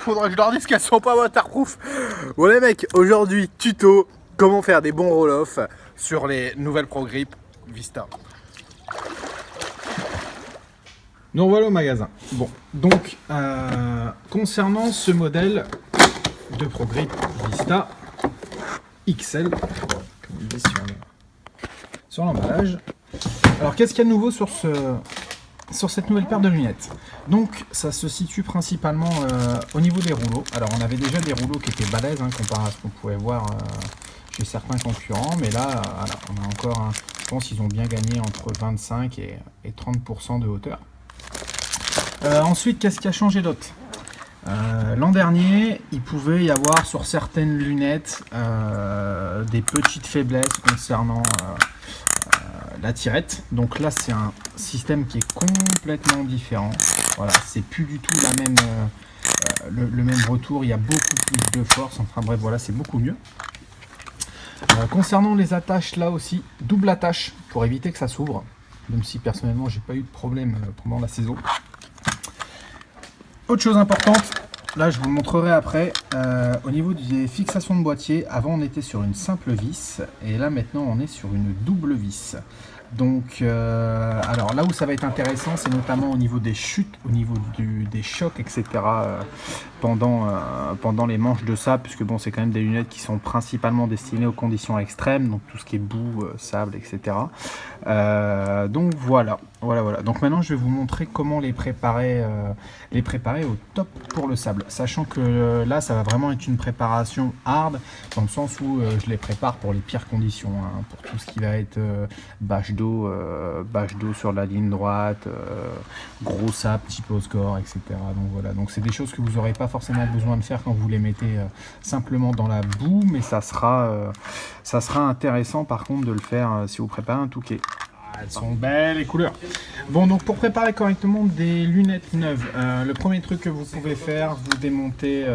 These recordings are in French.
faudrait que je leur dise qu'elles sont pas waterproof. Bon les mecs, aujourd'hui tuto comment faire des bons roll-off sur les nouvelles ProGrip Vista. Nous voilà au magasin. Bon, donc concernant ce modèle de ProGrip Vista XL, comme il dit sur l'emballage. Alors qu'est-ce qu'il y a de nouveau sur cette nouvelle paire de lunettes? Donc ça se situe principalement au niveau des rouleaux. Alors on avait déjà des rouleaux qui étaient balèzes comparé à ce qu'on pouvait voir chez certains concurrents, mais là voilà, on a encore je pense qu'ils ont bien gagné entre 25 et 30% de hauteur. Ensuite, qu'est-ce qui a changé d'autre? L'an dernier, il pouvait y avoir sur certaines lunettes des petites faiblesses concernant la tirette. Donc là, c'est un système qui est complètement différent. Voilà, c'est plus du tout la même, le même retour. Il y a beaucoup plus de force. Enfin bref, voilà, c'est beaucoup mieux. Concernant les attaches, là aussi, double attache pour éviter que ça s'ouvre. Même si personnellement, j'ai pas eu de problème pendant la saison. Autre chose importante, là je vous le montrerai après, au niveau des fixations de boîtier, avant on était sur une simple vis et là maintenant on est sur une double vis. Donc alors là où ça va être intéressant, c'est notamment au niveau des chutes, au niveau des chocs, etc. Pendant les manches de sable, puisque bon c'est quand même des lunettes qui sont principalement destinées aux conditions extrêmes, donc tout ce qui est boue, sable, etc. Donc voilà. Donc maintenant je vais vous montrer comment les préparer au top pour le sable, sachant que là ça va vraiment être une préparation hard, dans le sens où je les prépare pour les pires conditions, pour tout ce qui va être bâche d'eau sur la ligne droite, gros sable type au score, etc. Donc voilà, donc c'est des choses que vous n'aurez pas forcément besoin de faire quand vous les mettez simplement dans la boue, mais ça sera intéressant par contre de le faire si vous préparez un Touquet. Elles sont belles les couleurs. Bon, donc pour préparer correctement des lunettes neuves, le premier truc que vous pouvez faire, vous démontez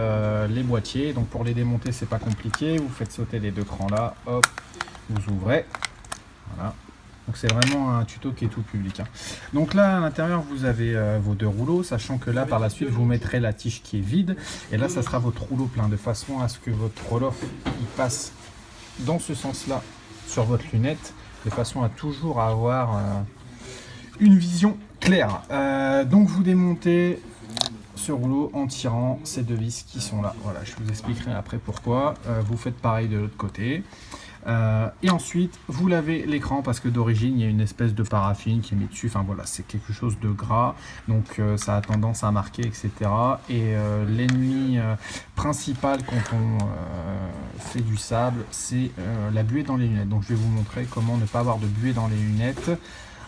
les boîtiers. Donc pour les démonter, c'est pas compliqué, vous faites sauter les deux crans là, hop, vous ouvrez. Voilà. Donc c'est vraiment un tuto qui est tout public. Donc là à l'intérieur vous avez vos deux rouleaux, sachant que là par la suite vous mettrez la tige qui est vide et là ça sera votre rouleau plein, de façon à ce que votre roll-off il passe dans ce sens là sur votre lunette, de façon à toujours avoir une vision claire. Donc vous démontez ce rouleau en tirant ces deux vis qui sont là. Voilà, je vous expliquerai après pourquoi. Vous faites pareil de l'autre côté. Et ensuite vous lavez l'écran, parce que d'origine il y a une espèce de paraffine qui est mis dessus, enfin voilà, c'est quelque chose de gras, donc ça a tendance à marquer, etc. Et l'ennemi principal quand on fait du sable, c'est la buée dans les lunettes. Donc je vais vous montrer comment ne pas avoir de buée dans les lunettes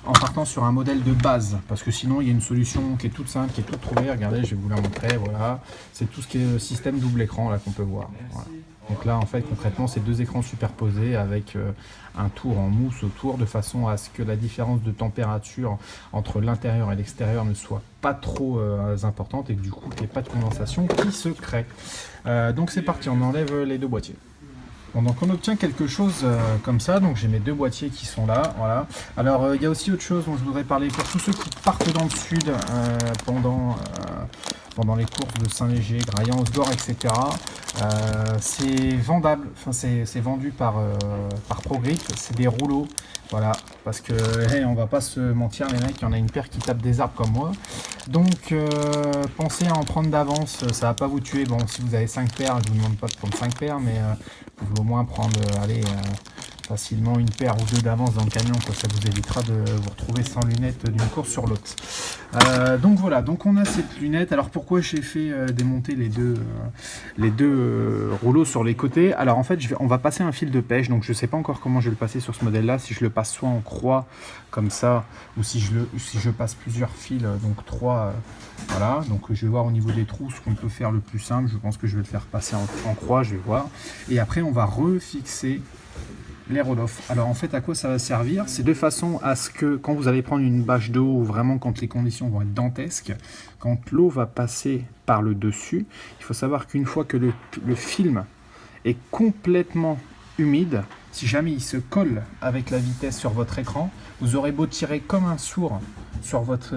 en partant sur un modèle de base, parce que sinon il y a une solution qui est toute simple, qui est toute trouvée. Regardez, je vais vous la montrer. Voilà, c'est tout ce qui est le système double écran là qu'on peut voir. Voilà. Donc là en fait concrètement c'est deux écrans superposés avec un tour en mousse autour, de façon à ce que la différence de température entre l'intérieur et l'extérieur ne soit pas trop importante et que du coup il n'y ait pas de condensation qui se crée. Donc c'est parti, on enlève les deux boîtiers. Bon, donc on obtient quelque chose comme ça. Donc j'ai mes deux boîtiers qui sont là, voilà. Alors il y a aussi autre chose dont je voudrais parler pour tous ceux qui partent dans le sud pendant les courses de Saint-Léger, Graillan, Osgore, etc. C'est vendable, enfin c'est vendu par ProGrip, c'est des rouleaux, voilà, parce que hey, on va pas se mentir les mecs, il y en a une paire qui tape des arbres comme moi, donc pensez à en prendre d'avance, ça va pas vous tuer. Bon, si vous avez 5 paires, je vous demande pas de prendre 5 paires, mais vous pouvez au moins prendre facilement une paire ou deux d'avance dans le camion, quoi. Ça vous évitera de vous retrouver sans lunettes d'une course sur l'autre. Donc voilà, donc on a cette lunette. Alors pourquoi j'ai fait démonter les deux rouleaux sur les côtés? Alors en fait on va passer un fil de pêche, donc je sais pas encore comment je vais le passer sur ce modèle là, si je le passe soit en croix comme ça, ou si je passe plusieurs fils, donc 3, voilà. Donc je vais voir au niveau des trous ce qu'on peut faire le plus simple. Je pense que je vais le faire passer en croix, je vais voir, et après on va refixer les roll-off. Alors en fait à quoi ça va servir? C'est de façon à ce que quand vous allez prendre une bâche d'eau, ou vraiment quand les conditions vont être dantesques, quand l'eau va passer par le dessus, il faut savoir qu'une fois que le film est complètement humide, si jamais il se colle avec la vitesse sur votre écran, vous aurez beau tirer comme un sourd sur votre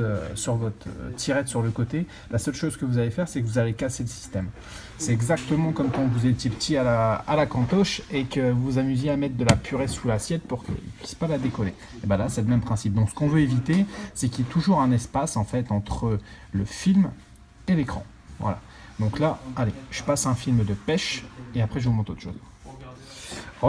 tirette sur le côté, la seule chose que vous allez faire, c'est que vous allez casser le système. C'est exactement comme quand vous étiez petit à la cantoche et que vous vous amusiez à mettre de la purée sous l'assiette pour qu'il ne puisse pas la décoller. Et bien là, c'est le même principe. Donc ce qu'on veut éviter, c'est qu'il y ait toujours un espace en fait entre le film et l'écran. Voilà. Donc là, allez, je passe un film de pêche et après je vous montre autre chose.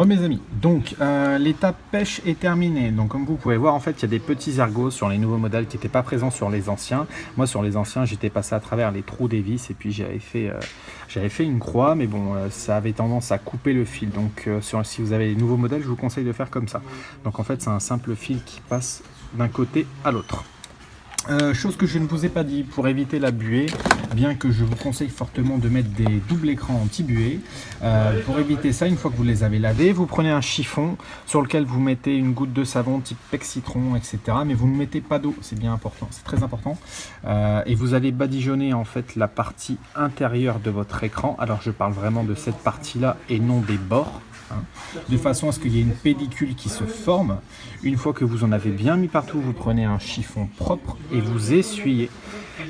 Mes amis, donc l'étape pêche est terminée. Donc comme vous pouvez voir, en fait, il y a des petits ergots sur les nouveaux modèles qui n'étaient pas présents sur les anciens. Moi, sur les anciens, j'étais passé à travers les trous des vis et puis j'avais fait une croix, mais bon, ça avait tendance à couper le fil. Donc si vous avez les nouveaux modèles, je vous conseille de faire comme ça. Donc en fait, c'est un simple fil qui passe d'un côté à l'autre. Chose que je ne vous ai pas dit, pour éviter la buée, bien que je vous conseille fortement de mettre des doubles écrans anti-buée, pour éviter ça, une fois que vous les avez lavés, vous prenez un chiffon sur lequel vous mettez une goutte de savon type Pec Citron, etc. Mais vous ne mettez pas d'eau, c'est bien important, c'est très important. Et vous allez badigeonner en fait la partie intérieure de votre écran. Alors je parle vraiment de cette partie-là et non des bords. De façon à ce qu'il y ait une pellicule qui se forme. Une fois que vous en avez bien mis partout, vous prenez un chiffon propre et vous essuyez.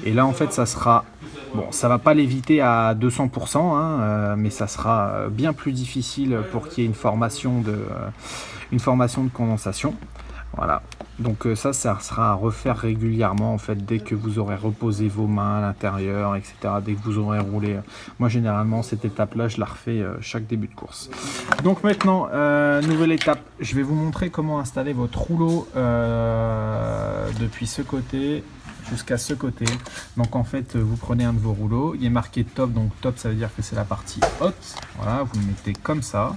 Et là en fait ça sera, bon, ça va pas l'éviter à 200%, mais ça sera bien plus difficile pour qu'il y ait une formation de condensation. Voilà, donc ça sera à refaire régulièrement en fait dès que vous aurez reposé vos mains à l'intérieur, etc. Dès que vous aurez roulé. Moi généralement cette étape là je la refais chaque début de course. Donc maintenant, nouvelle étape, je vais vous montrer comment installer votre rouleau depuis ce côté jusqu'à ce côté. Donc en fait vous prenez un de vos rouleaux, il est marqué top, donc top ça veut dire que c'est la partie haute. Voilà, vous le mettez comme ça.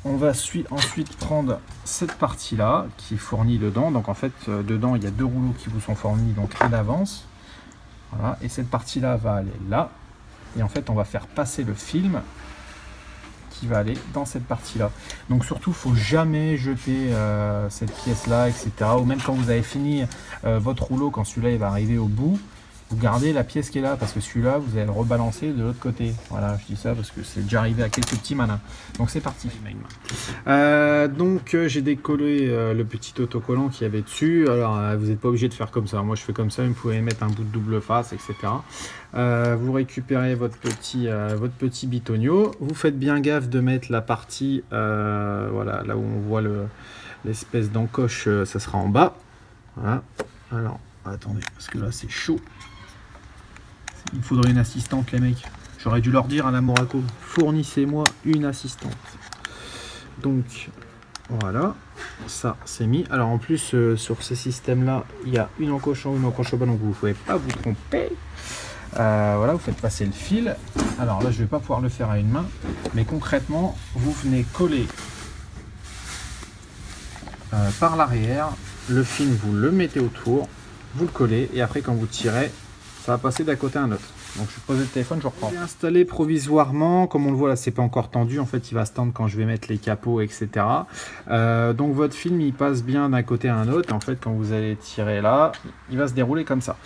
On va ensuite prendre cette partie-là qui est fournie dedans. Donc en fait, dedans, il y a deux rouleaux qui vous sont fournis donc à l'avance. Voilà. Et cette partie-là va aller là. Et en fait, on va faire passer le film qui va aller dans cette partie-là. Donc surtout, il ne faut jamais jeter cette pièce-là, etc. Ou même quand vous avez fini votre rouleau, quand celui-là il va arriver au bout, vous gardez la pièce qui est là, parce que celui-là, vous allez le rebalancer de l'autre côté. Voilà, je dis ça parce que c'est déjà arrivé à quelques petits malins. Donc c'est parti. Donc j'ai décollé le petit autocollant qu'il y avait dessus. Alors vous n'êtes pas obligé de faire comme ça. Moi je fais comme ça, vous pouvez mettre un bout de double face, etc. Vous récupérez votre petit bitonio. Vous faites bien gaffe de mettre la partie, voilà, là où on voit l'espèce d'encoche, ça sera en bas. Voilà. Alors, attendez, parce que là c'est chaud. Il me faudrait une assistante, les mecs. J'aurais dû leur dire à la Moraco, fournissez-moi une assistante. Donc, voilà, ça c'est mis. Alors en plus, sur ce système-là, il y a une encoche en haut, une encoche en bas, donc vous ne pouvez pas vous tromper. Voilà, vous faites passer le fil. Alors là, je ne vais pas pouvoir le faire à une main, mais concrètement, vous venez coller par l'arrière. Le film, vous le mettez autour, vous le collez, et après quand vous tirez, ça va passer d'un côté à un autre. Donc je pose le téléphone, je reprends. Installé provisoirement, comme on le voit là, c'est pas encore tendu. En fait, il va se tendre quand je vais mettre les capots, etc. Donc votre film, il passe bien d'un côté à un autre. En fait, quand vous allez tirer là, il va se dérouler comme ça.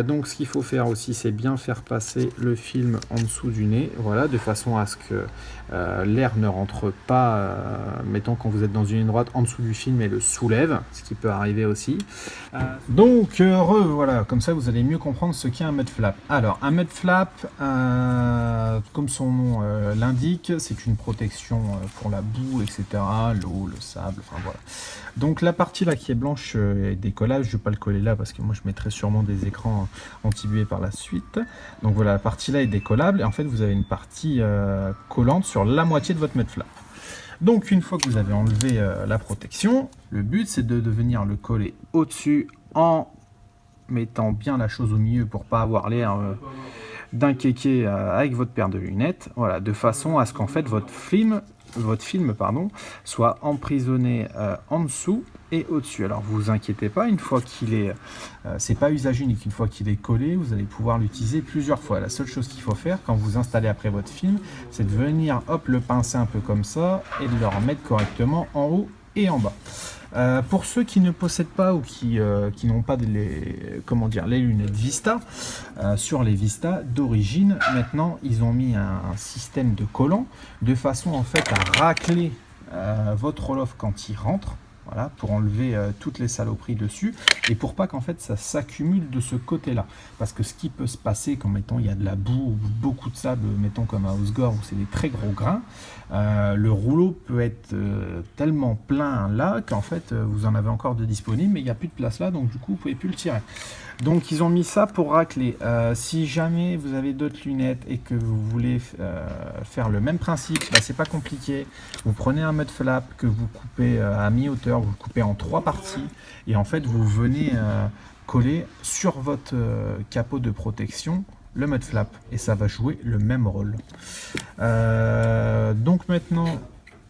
Donc ce qu'il faut faire aussi, c'est bien faire passer le film en dessous du nez, voilà, de façon à ce que l'air ne rentre pas. Mettons quand vous êtes dans une ligne droite, en dessous du film et le soulève, ce qui peut arriver aussi. Donc voilà, comme ça vous allez mieux comprendre ce qu'est un mud flap. Alors un mud flap, comme son nom l'indique, c'est une protection pour la boue, etc., l'eau, le sable, enfin voilà. Donc la partie là qui est blanche est décollage, je ne vais pas le coller là parce que moi je mettrai sûrement des écrans anti-buée par la suite. Donc voilà, la partie là est décollable et en fait vous avez une partie collante sur la moitié de votre mud flap. Donc une fois que vous avez enlevé la protection, le but c'est de venir le coller au-dessus en mettant bien la chose au milieu pour pas avoir l'air d'un kéké avec votre paire de lunettes, voilà, de façon à ce qu'en fait votre film soit emprisonné en dessous et au-dessus. Alors vous inquiétez pas, une fois qu'il est, c'est pas usage unique, une fois qu'il est collé, vous allez pouvoir l'utiliser plusieurs fois. La seule chose qu'il faut faire quand vous installez après votre film, c'est de venir hop le pincer un peu comme ça et de le remettre correctement en haut et en bas. Pour ceux qui ne possèdent pas ou qui n'ont pas les lunettes Vista, sur les Vista d'origine, maintenant ils ont mis un système de collant de façon en fait à racler votre roll-off quand il rentre. Voilà, pour enlever toutes les saloperies dessus et pour pas qu'en fait ça s'accumule de ce côté-là. Parce que ce qui peut se passer quand mettons il y a de la boue ou beaucoup de sable, mettons comme à Housegore où c'est des très gros grains, le rouleau peut être tellement plein là qu'en fait vous en avez encore de disponible mais il n'y a plus de place là donc du coup vous pouvez plus le tirer. Donc ils ont mis ça pour racler. Si jamais vous avez d'autres lunettes et que vous voulez faire le même principe, bah, c'est pas compliqué. Vous prenez un mud flap que vous coupez à mi-hauteur, vous le coupez en 3 parties et en fait vous venez coller sur votre capot de protection le mud flap et ça va jouer le même rôle. Donc maintenant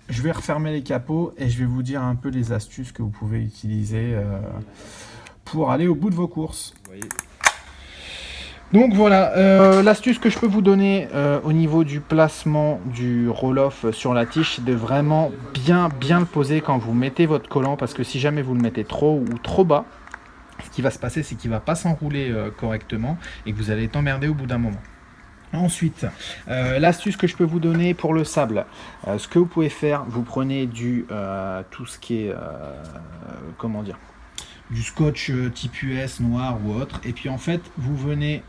je vais refermer les capots et je vais vous dire un peu les astuces que vous pouvez utiliser pour aller au bout de vos courses. Donc voilà, l'astuce que je peux vous donner au niveau du placement du roll-off sur la tige, c'est de vraiment bien le poser quand vous mettez votre collant, parce que si jamais vous le mettez trop haut ou trop bas, ce qui va se passer, c'est qu'il ne va pas s'enrouler correctement et que vous allez être emmerdé au bout d'un moment. Ensuite, l'astuce que je peux vous donner pour le sable, ce que vous pouvez faire, vous prenez tout ce qui est, comment dire, du scotch type US noir ou autre, et puis en fait vous venez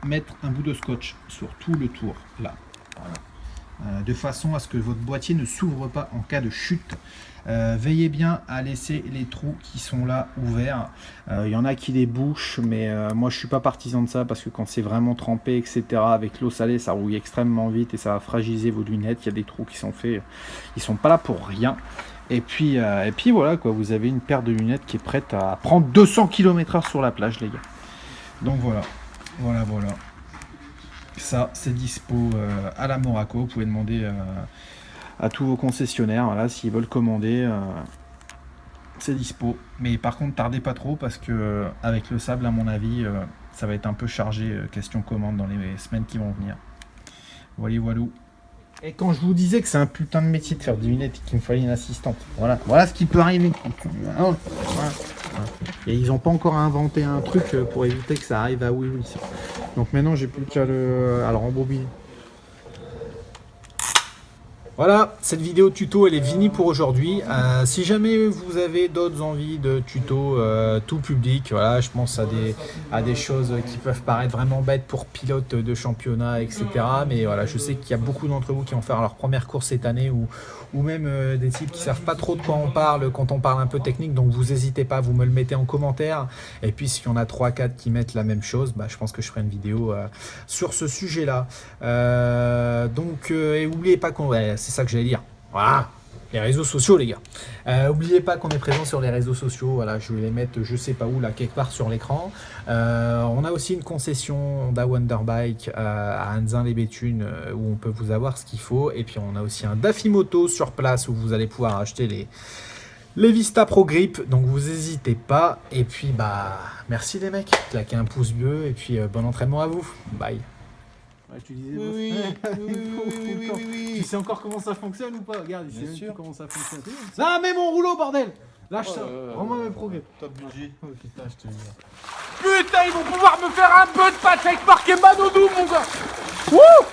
mettre un bout de scotch sur tout le tour là, voilà. De façon à ce que votre boîtier ne s'ouvre pas en cas de chute. Veillez bien à laisser les trous qui sont là ouverts. Il y en a qui les bouchent, mais moi je suis pas partisan de ça parce que quand c'est vraiment trempé etc, avec l'eau salée ça rouille extrêmement vite et ça va fragiliser vos lunettes. Il y a des trous qui sont faits, ils sont pas là pour rien. Et puis voilà quoi, vous avez une paire de lunettes qui est prête à prendre 200 km/h sur la plage les gars. Donc voilà. Ça c'est dispo à la Moraco, vous pouvez demander à tous vos concessionnaires, voilà, s'ils veulent commander, c'est dispo. Mais par contre tardez pas trop parce que avec le sable à mon avis ça va être un peu chargé question commande dans les semaines qui vont venir. Voilà. Et quand je vous disais que c'est un putain de métier de faire des lunettes et qu'il me fallait une assistante, voilà ce qui peut arriver. Voilà. Et ils n'ont pas encore inventé un truc pour éviter que ça arrive à oui. Donc maintenant j'ai plus qu'à le rembobiner. Voilà, cette vidéo tuto elle est finie pour aujourd'hui. Si jamais vous avez d'autres envies de tutos tout public, voilà, je pense à des choses qui peuvent paraître vraiment bêtes pour pilotes de championnat, etc. Mais voilà, je sais qu'il y a beaucoup d'entre vous qui vont faire leur première course cette année ou même des types qui savent pas trop de quoi on parle quand on parle un peu technique. Donc vous n'hésitez pas, vous me le mettez en commentaire. Et puis s'il y en a 3-4 qui mettent la même chose, bah, je pense que je ferai une vidéo sur ce sujet-là. Et n'oubliez pas qu'on... Ouais, c'est ça que j'allais dire. Voilà, les réseaux sociaux les gars. N'oubliez pas qu'on est présent sur les réseaux sociaux. Voilà, je vais les mettre je sais pas où là, quelque part sur l'écran. On a aussi une concession Honda Wonderbike à Anzin-les-Béthunes où on peut vous avoir ce qu'il faut. Et puis on a aussi un Dafimoto sur place où vous allez pouvoir acheter les Vista Pro Grip. Donc vous n'hésitez pas. Et puis bah merci les mecs. Claquez un pouce bleu et puis bon entraînement à vous. Bye. Ouais, tu disais, oui. Tu sais encore comment ça fonctionne ou pas? Regarde, il sait même plus comment ça fonctionne. Ah, mais mon rouleau, bordel! Lâche ça, rends-moi mes progrès. Top budget. Oh, putain, je te dis. Putain, ils vont pouvoir me faire un peu de patch avec marqué Manodou, mon gars! Wouh!